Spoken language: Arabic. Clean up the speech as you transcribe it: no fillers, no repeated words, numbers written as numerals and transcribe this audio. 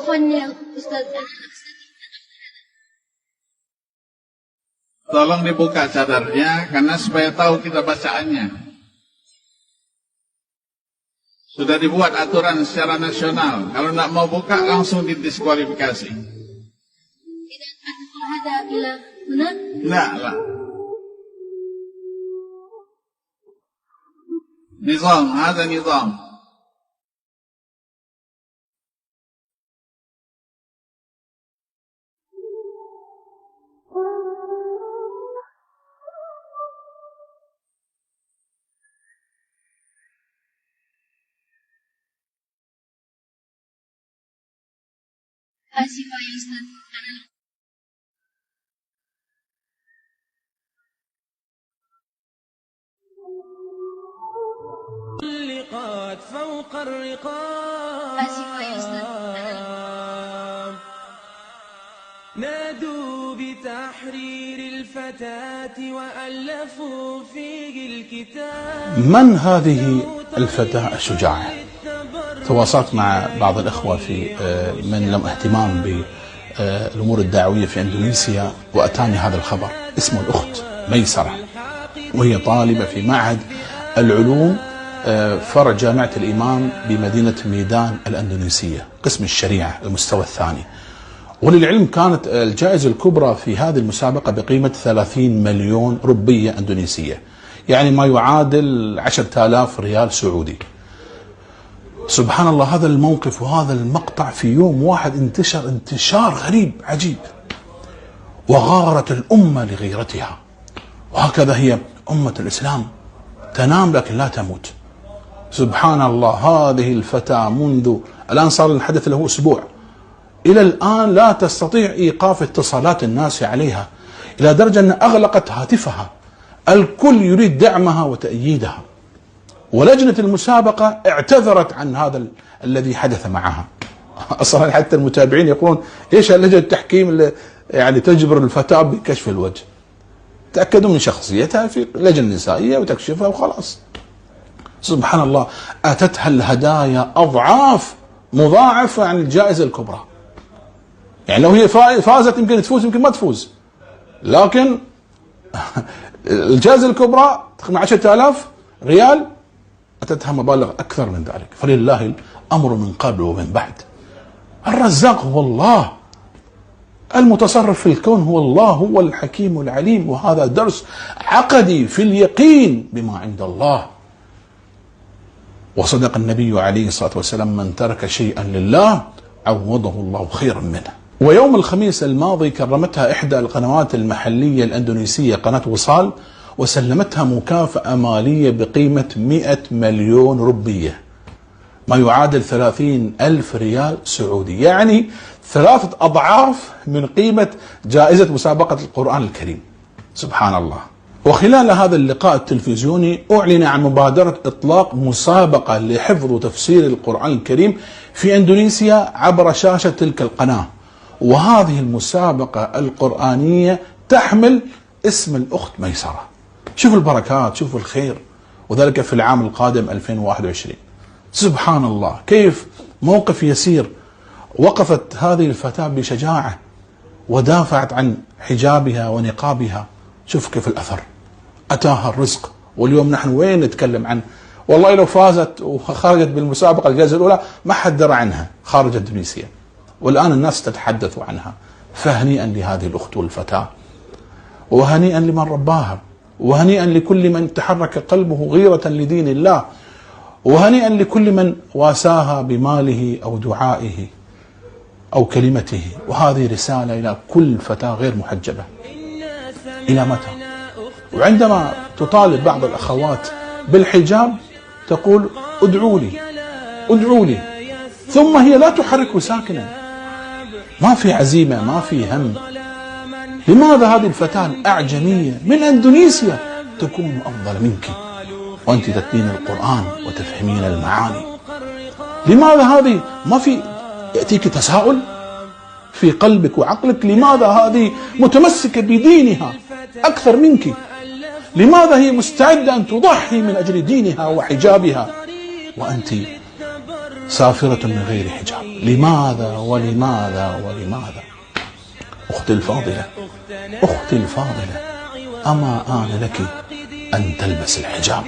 Afwan ya Ustaz. Tolong dibuka cadarnya karena supaya tahu kita bacaannya. Sudah dibuat aturan secara nasional. Kalau tidak mau buka langsung didiskualifikasi. Tidak ada bila benar? Tidak lah. Nizam, ada nizam. Asif ya Ustaz. اللقات فوق الرقاب Asif ya Ustaz. نادوا بتحرير الفتاة وألفوا فيه الكتاب. من هذه الفتاة الشجاعة؟ تواصلت مع بعض الأخوة من لهم اهتمام بالأمور الدعوية في إندونيسيا، وأتاني هذا الخبر. اسمه الأخت ميسرة، وهي طالبة في معهد العلوم فرع جامعة الإمام بمدينة ميدان الأندونيسية، قسم الشريعة المستوى الثاني. وللعلم كانت الجائزة الكبرى في هذه المسابقة بقيمة 30 مليون روبية أندونيسية، يعني ما يعادل 10,000 ريال سعودي. سبحان الله، هذا الموقف وهذا المقطع في يوم واحد انتشر انتشار غريب عجيب، وغارت الأمة لغيرتها. وهكذا هي أمة الإسلام، تنام لكن لا تموت. سبحان الله، هذه الفتاة منذ الآن صار الحدث له أسبوع، إلى الآن لا تستطيع إيقاف اتصالات الناس عليها، إلى درجة أن أغلقت هاتفها. الكل يريد دعمها وتأييدها، ولجنة المسابقة اعتذرت عن هذا الذي حدث معها. أصلا حتى المتابعين يقولون إيش لجنة التحكيم اللي يعني تجبر الفتاة بكشف الوجه؟ تأكدوا من شخصيتها في لجنة نسائية وتكشفها وخلاص. سبحان الله، أتتها الهدايا أضعاف مضاعفة عن الجائزة الكبرى. يعني لو هي فازت يمكن تفوز يمكن ما تفوز، لكن الجائزة الكبرى 10,000 ريال أتتها مبالغ أكثر من ذلك. فلله الأمر من قبل ومن بعد. الرزاق هو الله، المتصرف في الكون هو الله، هو الحكيم العليم. وهذا درس عقدي في اليقين بما عند الله. وصدق النبي عليه الصلاة والسلام: من ترك شيئا لله عوضه الله خيرا منه. ويوم الخميس الماضي كرمتها إحدى القنوات المحلية الأندونيسية، قناة وصال، وسلمتها مكافأة مالية بقيمة 100 مليون روبية، ما يعادل 30,000 ريال سعودي، يعني 3 أضعاف من قيمة جائزة مسابقة القرآن الكريم. سبحان الله. وخلال هذا اللقاء التلفزيوني أعلن عن مبادرة إطلاق مسابقة لحفظ وتفسير القرآن الكريم في إندونيسيا عبر شاشة تلك القناة. وهذه المسابقة القرآنية تحمل اسم الأخت ميسرة. شوفوا البركات، شوفوا الخير، وذلك في العام القادم 2021. سبحان الله، كيف موقف يسير وقفت هذه الفتاة بشجاعة ودافعت عن حجابها ونقابها. شوف كيف الأثر، أتاها الرزق. واليوم نحن وين نتكلم عن، والله لو فازت وخرجت بالمسابقة الجائزة الأولى ما حد درى عنها خارج إندونيسيا، والآن الناس تتحدث عنها. فهنيئا لهذه الأخت والفتاة، وهنيئا لمن رباها، وهنيئا لكل من تحرك قلبه غيرة لدين الله، وهنيئا لكل من واساها بماله أو دعائه أو كلمته. وهذه رسالة إلى كل فتاة غير محجبة: إلى متى؟ وعندما تطالب بعض الأخوات بالحجاب تقول: ادعوا لي ادعوا لي، ثم هي لا تحرك ساكنا، ما في عزيمة، ما في هم. لماذا هذه الفتاة الأعجمية من إندونيسيا تكون أفضل منك وأنت تتلين القرآن وتفهمين المعاني؟ لماذا هذه ما في يأتيك تساؤل في قلبك وعقلك؟ لماذا هذه متمسكة بدينها أكثر منك؟ لماذا هي مستعدة أن تضحي من أجل دينها وحجابها وأنت سافرة من غير حجاب. لماذا ولماذا ولماذا؟ أختي الفاضلة، أختي الفاضلة، أما آن لك أن تلبس الحجاب.